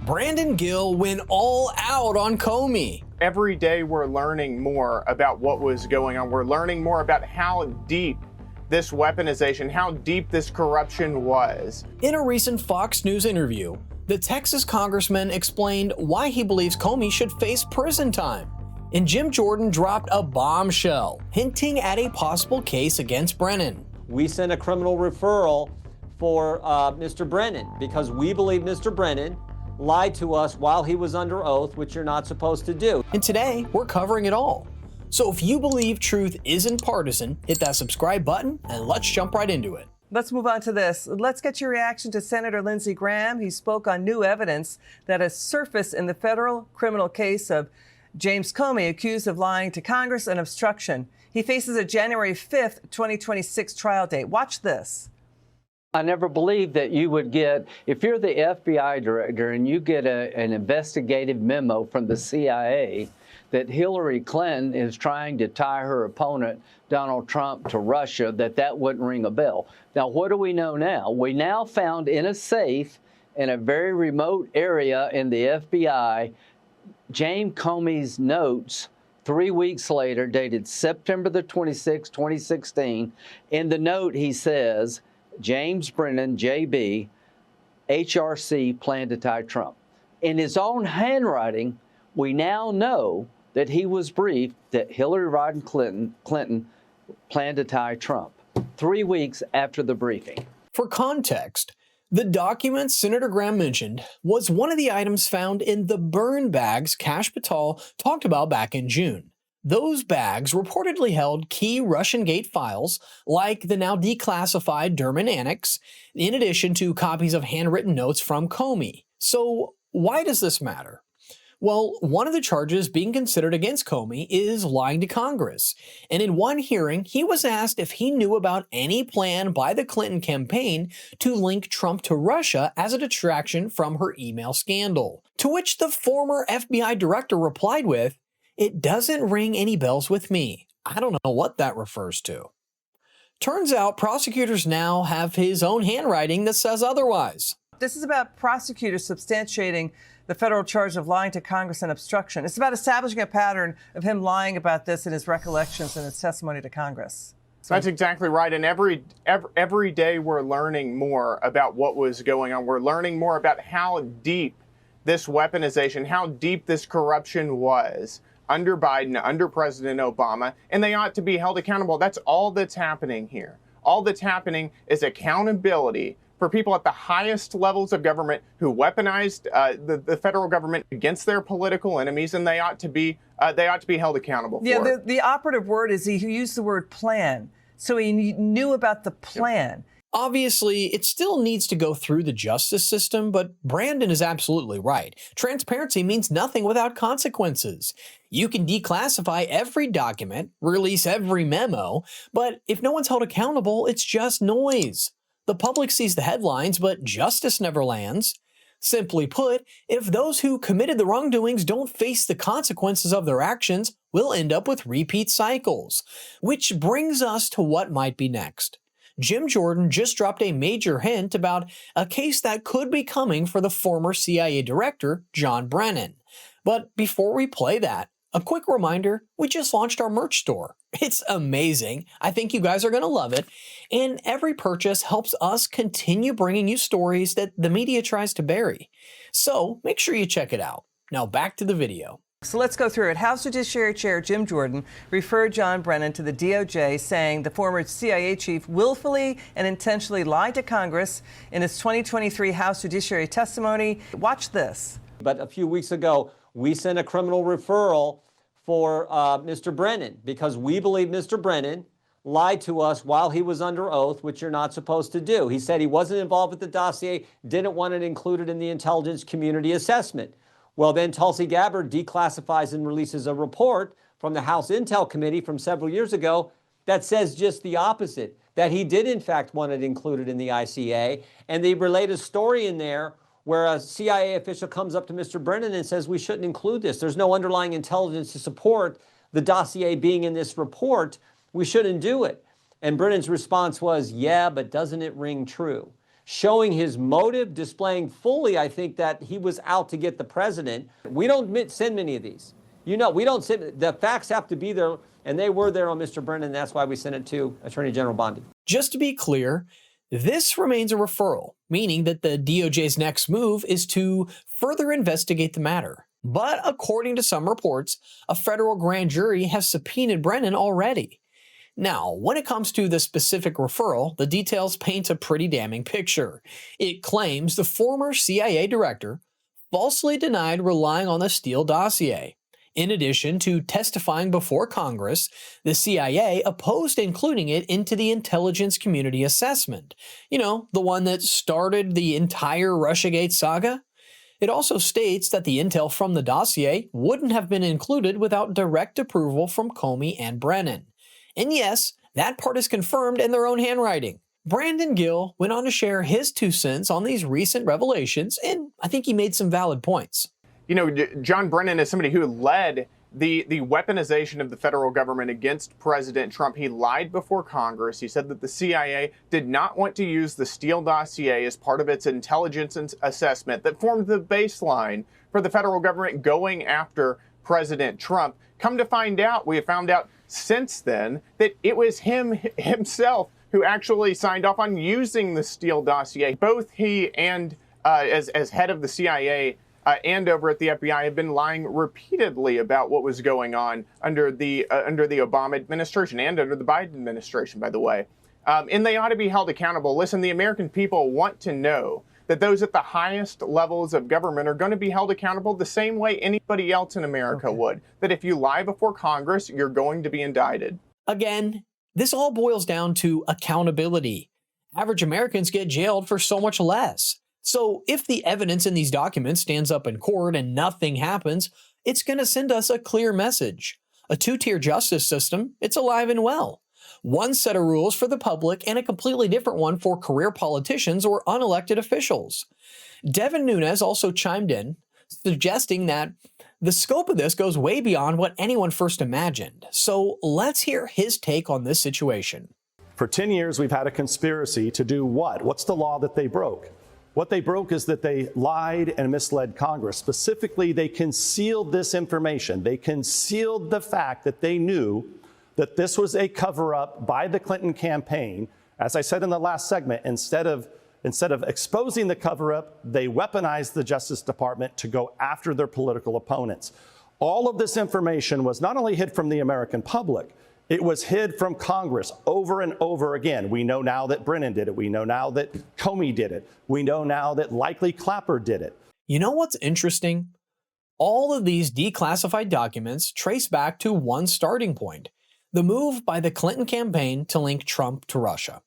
Brandon Gill went all out on Comey. Every day we're learning more about what was going on. We're learning more about how deep this weaponization, how deep this corruption was. In a recent Fox News interview, the Texas congressman explained why he believes Comey should face prison time. And Jim Jordan dropped a bombshell, hinting at a possible case against Brennan. We sent a criminal referral for Mr. Brennan because we believe Mr. Brennan lied to us while he was under oath, which you're not supposed to do. And today, we're covering it all. So if you believe truth isn't partisan, hit that subscribe button and let's jump right into it. Let's move on to this. Let's get your reaction to Senator Lindsey Graham. He spoke on new evidence that has surfaced in the federal criminal case of James Comey, accused of lying to Congress and obstruction. He faces a January 5th, 2026 trial date. Watch this. I never believed that you would get, if you're the FBI director and you get an investigative memo from the CIA that Hillary Clinton is trying to tie her opponent, Donald Trump, to Russia, that wouldn't ring a bell. Now, what do we know now? We now found in a safe in a very remote area in the FBI, James Comey's notes 3 weeks later, dated September the 26th, 2016. In the note, he says, James Brennan, JB, HRC planned to tie Trump. In his own handwriting, we now know that he was briefed that Hillary Rodham Clinton planned to tie Trump 3 weeks after the briefing. For context, the document Senator Graham mentioned was one of the items found in the burn bags Kash Patel talked about back in June. Those bags reportedly held key Russian-gate files, like the now declassified Durham Annex, in addition to copies of handwritten notes from Comey. So why does this matter? Well, one of the charges being considered against Comey is lying to Congress. And in one hearing, he was asked if he knew about any plan by the Clinton campaign to link Trump to Russia as a distraction from her email scandal. To which the former FBI director replied with, "It doesn't ring any bells with me. I don't know what that refers to." Turns out prosecutors now have his own handwriting that says otherwise. This is about prosecutors substantiating the federal charge of lying to Congress and obstruction. It's about establishing a pattern of him lying about this in his recollections and his testimony to Congress. That's exactly right. And every day we're learning more about what was going on. We're learning more about how deep this weaponization, how deep this corruption was under Biden, under President Obama, and they ought to be held accountable. That's all that's happening here. All that's happening is accountability for people at the highest levels of government who weaponized the federal government against their political enemies, and they ought to be held accountable for it. The operative word is he used the word plan. So he knew about the plan. Obviously, it still needs to go through the justice system, but Brandon is absolutely right. Transparency means nothing without consequences. You can declassify every document, release every memo, but if no one's held accountable, it's just noise. The public sees the headlines, but justice never lands. Simply put, if those who committed the wrongdoings don't face the consequences of their actions, we'll end up with repeat cycles. Which brings us to what might be next. Jim Jordan just dropped a major hint about a case that could be coming for the former CIA director, John Brennan. But before we play that, a quick reminder, we just launched our merch store. It's amazing. I think you guys are going to love it. And every purchase helps us continue bringing you stories that the media tries to bury. So make sure you check it out. Now back to the video. So let's go through it. House Judiciary Chair Jim Jordan referred John Brennan to the DOJ, saying the former CIA chief willfully and intentionally lied to Congress in his 2023 House Judiciary testimony. Watch this. But a few weeks ago, we sent a criminal referral for Mr. Brennan because we believe Mr. Brennan lied to us while he was under oath, which you're not supposed to do. He said he wasn't involved with the dossier, didn't want it included in the intelligence community assessment. Well, then Tulsi Gabbard declassifies and releases a report from the House Intel Committee from several years ago that says just the opposite, that he did in fact want it included in the ICA. And they relate a story in there where a CIA official comes up to Mr. Brennan and says, we shouldn't include this. There's no underlying intelligence to support the dossier being in this report. We shouldn't do it. And Brennan's response was, yeah, but doesn't it ring true? showing his motive, displaying fully, I think, that he was out to get the president. We don't send many of these. You know, we don't send, the facts have to be there, and they were there on Mr. Brennan. That's why we sent it to Attorney General Bondi. Just to be clear, this remains a referral, meaning that the DOJ's next move is to further investigate the matter. But according to some reports, a federal grand jury has subpoenaed Brennan already. Now, when it comes to the specific referral, the details paint a pretty damning picture. It claims the former CIA director falsely denied relying on the Steele dossier. In addition to testifying before Congress, the CIA opposed including it into the intelligence community assessment. You know, the one that started the entire Russiagate saga? It also states that the intel from the dossier wouldn't have been included without direct approval from Comey and Brennan. And yes, that part is confirmed in their own handwriting. Brandon Gill went on to share his 2 cents on these recent revelations, and I think he made some valid points. You know, John Brennan is somebody who led the weaponization of the federal government against President Trump. He lied before Congress. He said that the CIA did not want to use the Steele dossier as part of its intelligence assessment that formed the baseline for the federal government going after President Trump. Come to find out, we have found out since then that it was himself who actually signed off on using the Steele dossier. Both he and as head of the CIA and over at the FBI have been lying repeatedly about what was going on under the Obama administration and under the Biden administration, by the way. And they ought to be held accountable. Listen, the American people want to know that those at the highest levels of government are going to be held accountable the same way anybody else in America would. That if you lie before Congress, you're going to be indicted. Again, this all boils down to accountability. Average Americans get jailed for so much less. So if the evidence in these documents stands up in court and nothing happens, it's going to send us a clear message. A 2-tier justice system, it's alive and well. One set of rules for the public and a completely different one for career politicians or unelected officials. Devin Nunes also chimed in, suggesting that the scope of this goes way beyond what anyone first imagined. So let's hear his take on this situation. For 10 years, we've had a conspiracy to do what? What's the law that they broke? What they broke is that they lied and misled Congress. Specifically, they concealed this information. They concealed the fact that they knew that this was a cover-up by the Clinton campaign. As I said in the last segment, instead of exposing the cover-up, they weaponized the Justice Department to go after their political opponents. All of this information was not only hid from the American public, it was hid from Congress over and over again. We know now that Brennan did it. We know now that Comey did it. We know now that likely Clapper did it. You know what's interesting? All of these declassified documents trace back to one starting point: the move by the Clinton campaign to link Trump to Russia.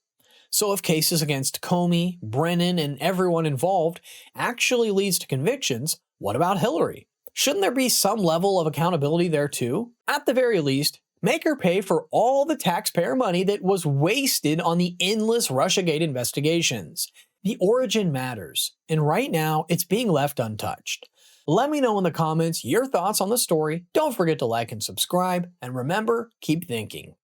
So if cases against Comey, Brennan, and everyone involved actually leads to convictions, what about Hillary? Shouldn't there be some level of accountability there too? At the very least, make her pay for all the taxpayer money that was wasted on the endless Russiagate investigations. The origin matters, and right now it's being left untouched. Let me know in the comments your thoughts on the story. Don't forget to like and subscribe, and remember, keep thinking.